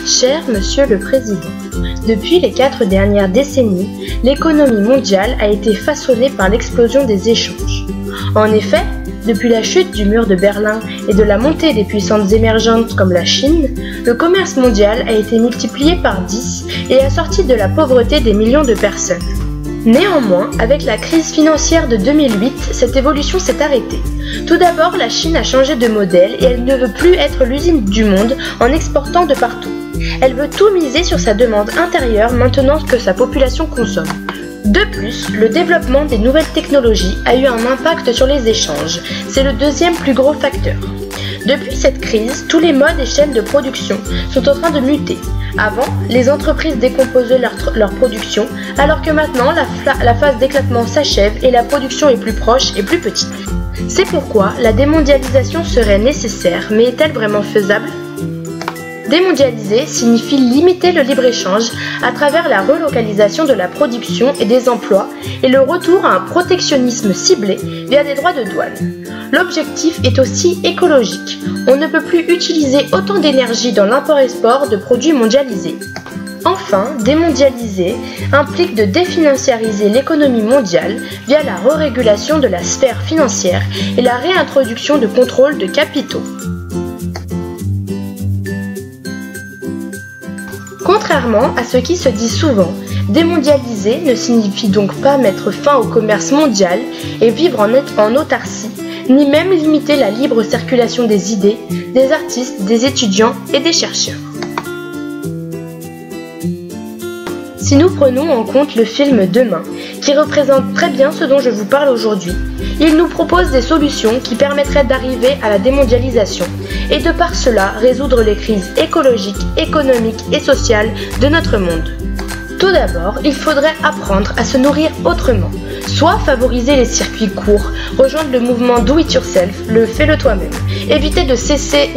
Cher Monsieur le Président, depuis les 4 dernières décennies, l'économie mondiale a été façonnée par l'explosion des échanges. En effet, depuis la chute du mur de Berlin et de la montée des puissances émergentes comme la Chine, le commerce mondial a été multiplié par 10 et a sorti de la pauvreté des millions de personnes. Néanmoins, avec la crise financière de 2008, cette évolution s'est arrêtée. Tout d'abord, la Chine a changé de modèle et elle ne veut plus être l'usine du monde en exportant de partout. Elle veut tout miser sur sa demande intérieure maintenant que sa population consomme. De plus, le développement des nouvelles technologies a eu un impact sur les échanges. C'est le deuxième plus gros facteur. Depuis cette crise, tous les modes et chaînes de production sont en train de muter. Avant, les entreprises décomposaient leur production, alors que maintenant, la phase d'éclatement s'achève et la production est plus proche et plus petite. C'est pourquoi la démondialisation serait nécessaire, mais est-elle vraiment faisable ? Démondialiser signifie limiter le libre-échange à travers la relocalisation de la production et des emplois et le retour à un protectionnisme ciblé via des droits de douane. L'objectif est aussi écologique. On ne peut plus utiliser autant d'énergie dans l'import-export de produits mondialisés. Enfin, démondialiser implique de définanciariser l'économie mondiale via la re-régulation de la sphère financière et la réintroduction de contrôle de capitaux. Contrairement à ce qui se dit souvent, démondialiser ne signifie donc pas mettre fin au commerce mondial et vivre en autarcie, ni même limiter la libre circulation des idées, des artistes, des étudiants et des chercheurs. Si nous prenons en compte le film Demain, qui représente très bien ce dont je vous parle aujourd'hui, il nous propose des solutions qui permettraient d'arriver à la démondialisation et de par cela résoudre les crises écologiques, économiques et sociales de notre monde. Tout d'abord, il faudrait apprendre à se nourrir autrement, soit favoriser les circuits courts, rejoindre le mouvement Do It Yourself, le fais-le toi-même, éviter de cesser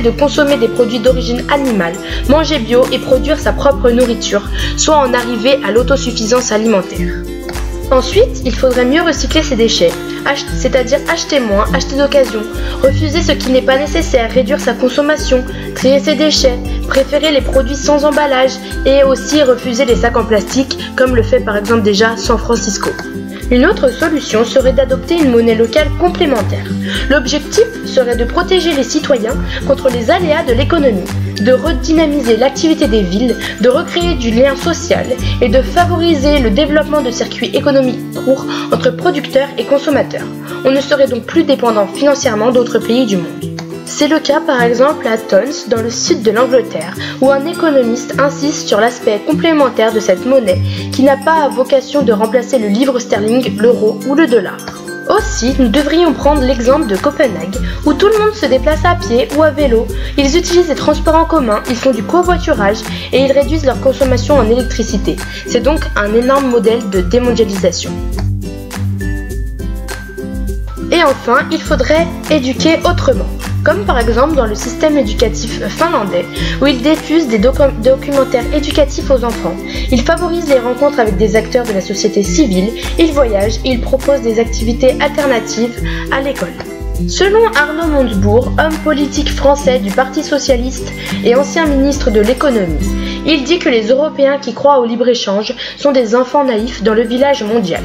de consommer des produits d'origine animale, manger bio et produire sa propre nourriture, soit en arriver à l'autosuffisance alimentaire. Ensuite, il faudrait mieux recycler ses déchets, c'est-à-dire acheter moins, acheter d'occasion, refuser ce qui n'est pas nécessaire, réduire sa consommation, trier ses déchets, préférer les produits sans emballage et aussi refuser les sacs en plastique comme le fait par exemple déjà San Francisco. Une autre solution serait d'adopter une monnaie locale complémentaire. L'objectif serait de protéger les citoyens contre les aléas de l'économie, de redynamiser l'activité des villes, de recréer du lien social et de favoriser le développement de circuits économiques courts entre producteurs et consommateurs. On ne serait donc plus dépendant financièrement d'autres pays du monde. C'est le cas par exemple à Tons, dans le sud de l'Angleterre, où un économiste insiste sur l'aspect complémentaire de cette monnaie qui n'a pas à vocation de remplacer le livre sterling, l'euro ou le dollar. Aussi, nous devrions prendre l'exemple de Copenhague, où tout le monde se déplace à pied ou à vélo, ils utilisent les transports en commun, ils font du covoiturage et ils réduisent leur consommation en électricité. C'est donc un énorme modèle de démondialisation. Et enfin, il faudrait éduquer autrement, comme par exemple dans le système éducatif finlandais, où ils diffusent des documentaires éducatifs aux enfants. Ils favorisent les rencontres avec des acteurs de la société civile, ils voyagent et ils proposent des activités alternatives à l'école. Selon Arnaud Montebourg, homme politique français du Parti socialiste et ancien ministre de l'économie, il dit que les Européens qui croient au libre-échange sont des enfants naïfs dans le village mondial.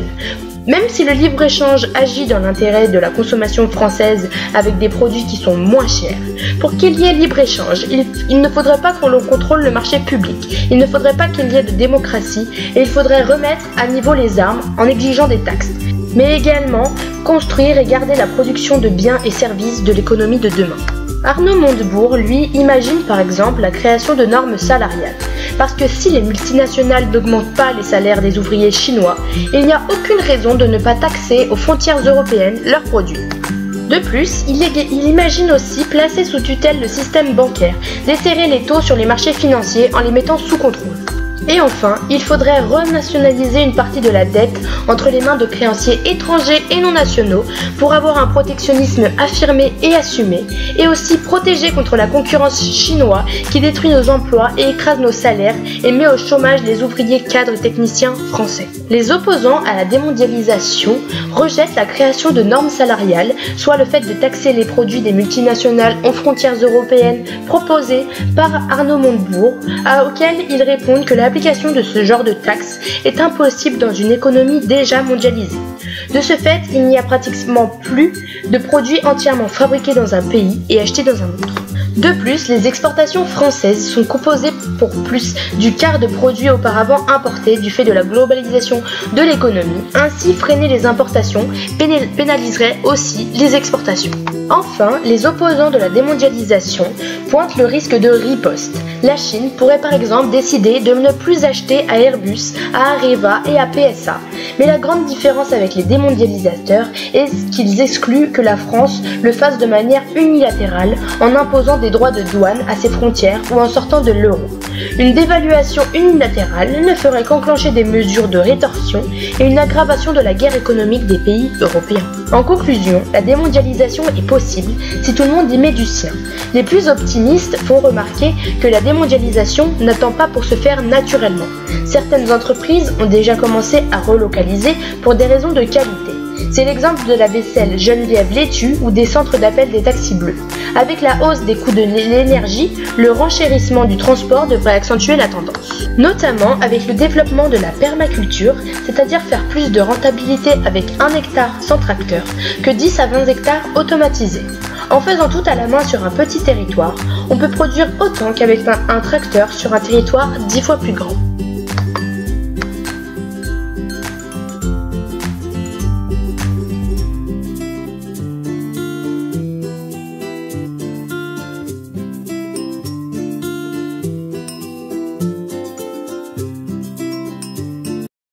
Même si le libre-échange agit dans l'intérêt de la consommation française avec des produits qui sont moins chers, pour qu'il y ait libre-échange, il ne faudrait pas que l'on contrôle le marché public, il ne faudrait pas qu'il y ait de démocratie et il faudrait remettre à niveau les armes en exigeant des taxes, mais également construire et garder la production de biens et services de l'économie de demain. Arnaud Montebourg, lui, imagine par exemple la création de normes salariales. Parce que si les multinationales n'augmentent pas les salaires des ouvriers chinois, il n'y a aucune raison de ne pas taxer aux frontières européennes leurs produits. De plus, il imagine aussi placer sous tutelle le système bancaire, desserrer les taux sur les marchés financiers en les mettant sous contrôle. Et enfin, il faudrait renationaliser une partie de la dette entre les mains de créanciers étrangers et non nationaux pour avoir un protectionnisme affirmé et assumé, et aussi protéger contre la concurrence chinoise qui détruit nos emplois et écrase nos salaires et met au chômage les ouvriers cadres techniciens français. Les opposants à la démondialisation rejettent la création de normes salariales, soit le fait de taxer les produits des multinationales aux frontières européennes proposées par Arnaud Montebourg, auquel ils répondent que l'application de ce genre de taxes est impossible dans une économie déjà mondialisée. De ce fait, il n'y a pratiquement plus de produits entièrement fabriqués dans un pays et achetés dans un autre. De plus, les exportations françaises sont composées pour plus du quart de produits auparavant importés du fait de la globalisation de l'économie. Ainsi, freiner les importations pénaliserait aussi les exportations. Enfin, les opposants de la démondialisation pointent le risque de riposte. La Chine pourrait par exemple décider de ne plus acheter à Airbus, à Areva et à PSA. Mais la grande différence avec les démondialisateurs est qu'ils excluent que la France le fasse de manière unilatérale en imposant des droits de douane à ses frontières ou en sortant de l'euro. Une dévaluation unilatérale ne ferait qu'enclencher des mesures de rétorsion et une aggravation de la guerre économique des pays européens. En conclusion, la démondialisation est possible si tout le monde y met du sien. Les plus optimistes font remarquer que la démondialisation n'attend pas pour se faire naturellement. Certaines entreprises ont déjà commencé à relocaliser pour des raisons de qualité. C'est l'exemple de la vaisselle Geneviève Laitue ou des centres d'appel des taxis bleus. Avec la hausse des coûts de l'énergie, le renchérissement du transport devrait accentuer la tendance. Notamment avec le développement de la permaculture, c'est-à-dire faire plus de rentabilité avec 1 hectare sans tracteur que 10 à 20 hectares automatisés. En faisant tout à la main sur un petit territoire, on peut produire autant qu'avec un tracteur sur un territoire 10 fois plus grand.